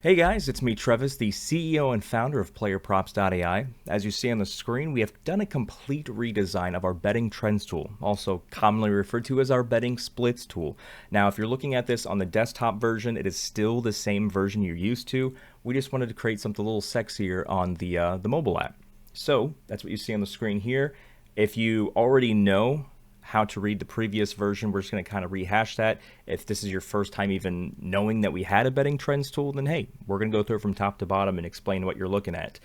Hey guys, it's me Travis, the CEO and founder of PlayerProps.ai. As you see on the screen, we have done a complete redesign of our betting trends tool, also commonly referred to as our betting splits tool. Now, if you're looking at this on the desktop version, it is still the same version you're used to. We just wanted to create something a little sexier on the mobile app. So that's what you see on the screen here. If you already know how to read the previous version, we're just going to kind of rehash that. If this is your first time even knowing that we had a betting trends tool, then hey, we're going to go through it from top to bottom and explain what you're looking at.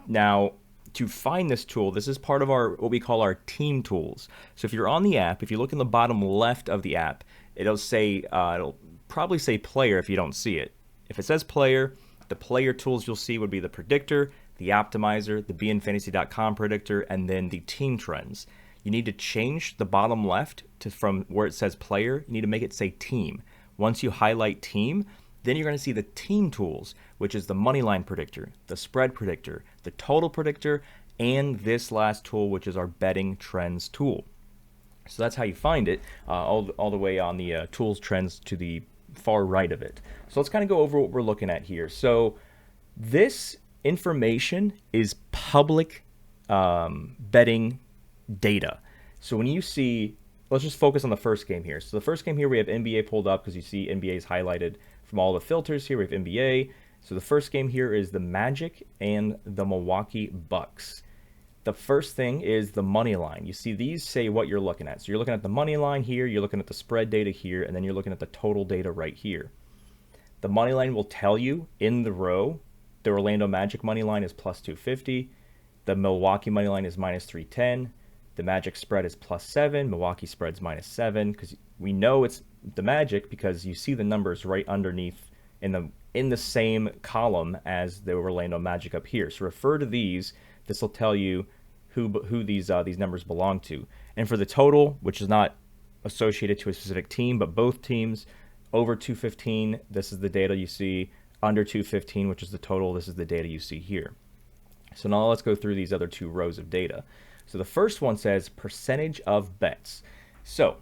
Now, to find this tool, this is part of our what we call our team tools. So if you're on the app, if you look in the bottom left of the app, it'll probably say player if you don't see it. If it says player, the player tools you'll see would be the predictor, the optimizer, the beinfantasy.com predictor, and then the team trends. You need to change the bottom left to from where it says player, you need to make it say team. Once you highlight team, then you're going to see the team tools, which is the money line predictor, the spread predictor, the total predictor, and this last tool, which is our betting trends tool. So that's how you find it, all the way on the tools trends to the far right of it. So let's kind of go over what we're looking at here. So this information is public betting data. So when you see, let's just focus on the first game here. So the first game here, we have NBA pulled up because you see NBA is highlighted from all the filters here. We have NBA. So the first game here is the Magic and the Milwaukee Bucks. The first thing is the money line. You see these say what you're looking at. So you're looking at the money line here, you're looking at the spread data here, and then you're looking at the total data right here. The money line will tell you in the row, the Orlando Magic money line is plus 250, the Milwaukee money line is minus 310, the Magic spread is +7, Milwaukee spread's -7, because we know it's the Magic because you see the numbers right underneath in the same column as the Orlando Magic up here. So refer to these. This will tell you who these numbers belong to. And for the total, which is not associated to a specific team, but both teams, over 215, this is the data you see. Under 215, which is the total, this is the data you see here. So now let's go through these other two rows of data. So the first one says percentage of bets. So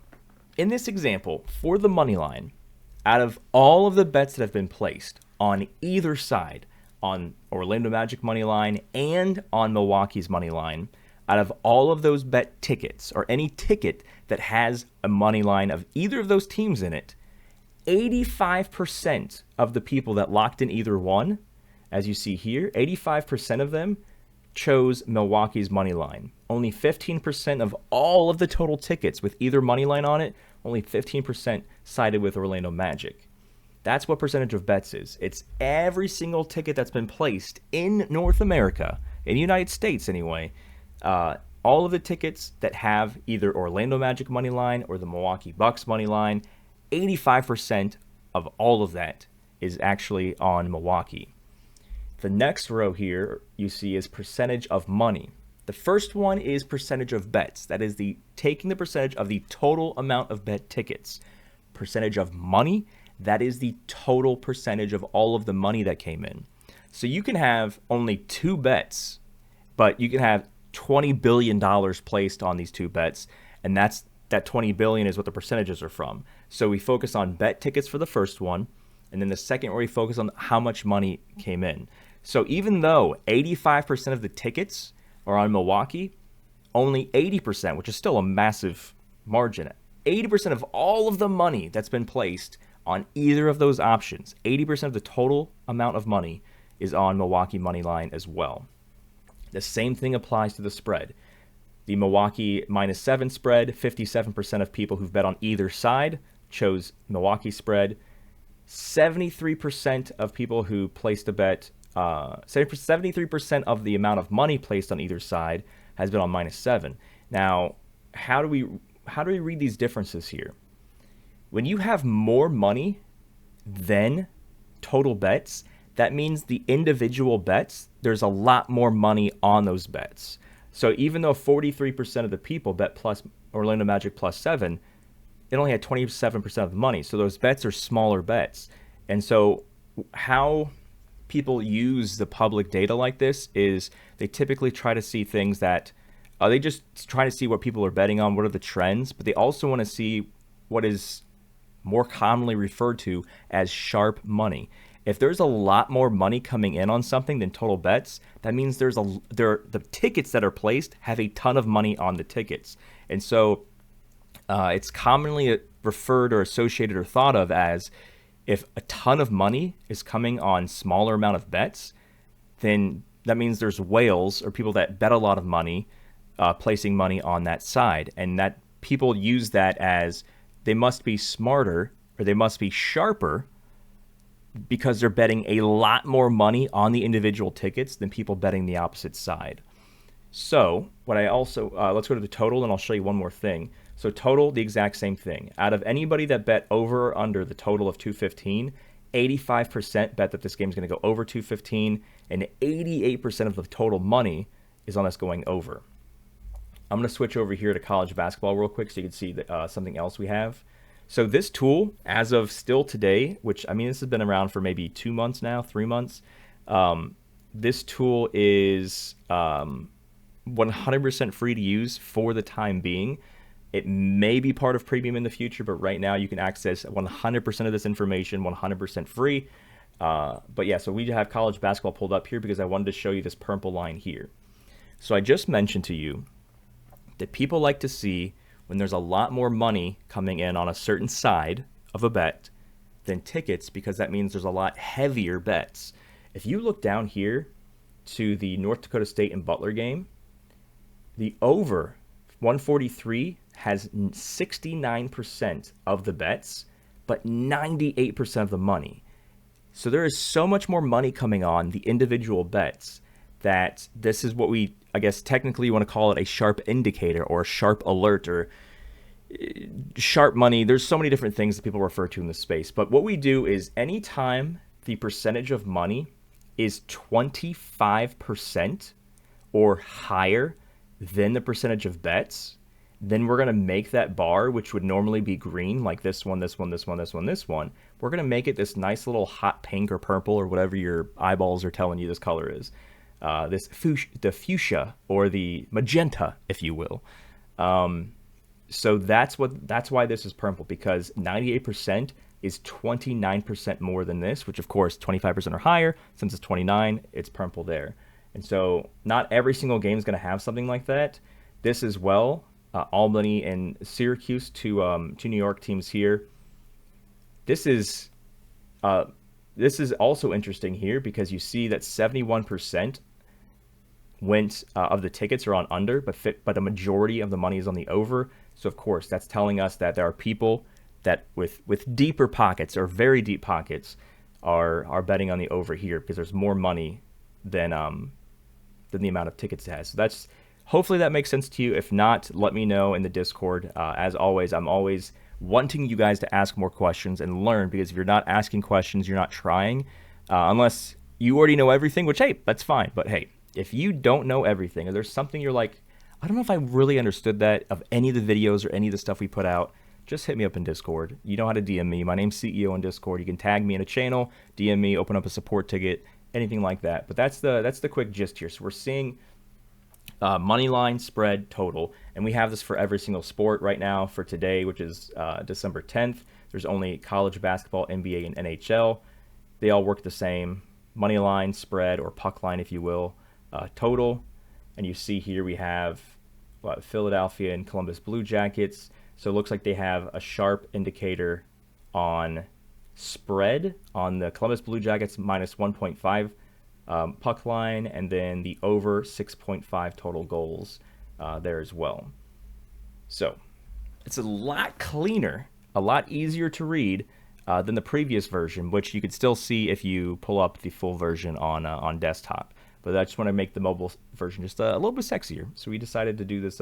in this example, for the money line, out of all of the bets that have been placed on either side, on Orlando Magic money line and on Milwaukee's money line, out of all of those bet tickets, or any ticket that has a money line of either of those teams in it, 85% of the people that locked in either one, as you see here, 85% of them chose Milwaukee's money line. Only 15% of all of the total tickets with either money line on it, only 15% sided with Orlando Magic. That's what percentage of bets is. It's every single ticket that's been placed in North America, in the United States anyway, all of the tickets that have either Orlando Magic money line or the Milwaukee Bucks money line, 85% of all of that is actually on Milwaukee. The next row here you see is percentage of money. The first one is percentage of bets. That is taking the percentage of the total amount of bet tickets. Percentage of money, that is the total percentage of all of the money that came in. So you can have only two bets, but you can have $20 billion placed on these two bets, and that $20 billion is what the percentages are from. So we focus on bet tickets for the first one, and then the second where we focus on how much money came in. So even though 85% of the tickets are on Milwaukee, only 80%, which is still a massive margin, 80% of all of the money that's been placed on either of those options, 80% of the total amount of money is on Milwaukee money line as well. The same thing applies to the spread. The Milwaukee -7 spread, 57% of people who've bet on either side chose Milwaukee spread. 73% of people who placed a bet, 73% of the amount of money placed on either side has been on -7. Now, how do we read these differences here? When you have more money than total bets, that means the individual bets, there's a lot more money on those bets. So even though 43% of the people bet plus Orlando Magic +7, it only had 27% of the money. So those bets are smaller bets. And so how people use the public data like this is they typically try to see things that they just try to see what people are betting on, what are the trends, but they also want to see what is more commonly referred to as sharp money. If there's a lot more money coming in on something than total bets, that means the tickets that are placed have a ton of money on the tickets. And so it's commonly referred or associated or thought of as, if a ton of money is coming on smaller amount of bets, then that means there's whales or people that bet a lot of money placing money on that side. And that people use that as they must be smarter or they must be sharper because they're betting a lot more money on the individual tickets than people betting the opposite side. So what I also, let's go to the total and I'll show you one more thing. So total, the exact same thing. Out of anybody that bet over or under the total of 215, 85% bet that this game is going to go over 215, and 88% of the total money is on us going over. I'm going to switch over here to college basketball real quick so you can see something else we have. So this tool, as of still today, which, I mean, this has been around for maybe 2 months now, 3 months. This tool is 100% free to use for the time being. It may be part of premium in the future, but right now you can access 100% of this information 100% free. But yeah, so we have college basketball pulled up here because I wanted to show you this purple line here. So I just mentioned to you that people like to see when there's a lot more money coming in on a certain side of a bet than tickets, because that means there's a lot heavier bets. If you look down here to the North Dakota State and Butler game, the over 143 has 69% of the bets, but 98% of the money. So there is so much more money coming on the individual bets that this is what we, I guess, technically want to call it a sharp indicator or a sharp alert or sharp money. There's so many different things that people refer to in this space. But what we do is anytime the percentage of money is 25% or higher than the percentage of bets, then we're going to make that bar, which would normally be green, like this one, this one, this one, this one, this one. We're going to make it this nice little hot pink or purple or whatever your eyeballs are telling you this color is. The fuchsia or the magenta, if you will. So that's why this is purple, because 98% is 29% more than this, which of course 25% or higher. Since it's 29, it's purple there. And so not every single game is going to have something like that. This as well. Albany and Syracuse, two New York teams here. This is also interesting here because you see that 71% went of the tickets are on under, but a majority of the money is on the over. So of course that's telling us that there are people that with deeper pockets or very deep pockets are betting on the over here because there's more money than the amount of tickets it has. So that's, hopefully that makes sense to you. If not, let me know in the Discord. As always, I'm always wanting you guys to ask more questions and learn, because if you're not asking questions, you're not trying. Unless you already know everything, which, hey, that's fine. But hey, if you don't know everything, or there's something you're like, I don't know if I really understood that of any of the videos or any of the stuff we put out, just hit me up in Discord. You know how to DM me. My name's CEO on Discord. You can tag me in a channel, DM me, open up a support ticket, anything like that. But that's the quick gist here. So we're seeing money line, spread, total, and we have this for every single sport right now. For today, which is December 10th, there's only college basketball, NBA, and NHL. They all work the same. Money line, spread, or puck line, if you will, total. And you see here we have Philadelphia and Columbus Blue Jackets. So it looks like they have a sharp indicator on spread on the Columbus Blue Jackets minus 1.5 puck line, and then the over 6.5 total goals there as well. So it's a lot cleaner, a lot easier to read than the previous version, which you could still see if you pull up the full version on desktop. But I just want to make the mobile version just a little bit sexier. So we decided to do this.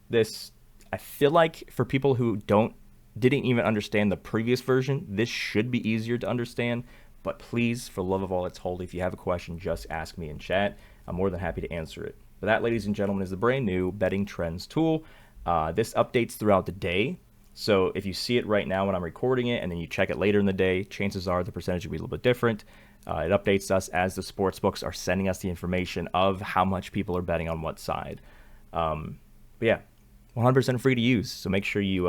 This, I feel like for people who didn't even understand the previous version, this should be easier to understand. But please, for the love of all that's holy, if you have a question, just ask me in chat. I'm more than happy to answer it. But that, ladies and gentlemen, is the brand new betting trends tool. This updates throughout the day. So if you see it right now when I'm recording it and then you check it later in the day, chances are the percentage will be a little bit different. It updates us as the sports books are sending us the information of how much people are betting on what side. But yeah, 100% free to use. So make sure you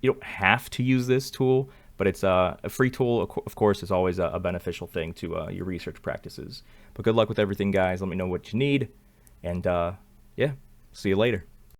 don't have to use this tool, But it's a free tool, of course, is always a beneficial thing to your research practices. But good luck with everything, guys. Let me know what you need. And yeah, see you later.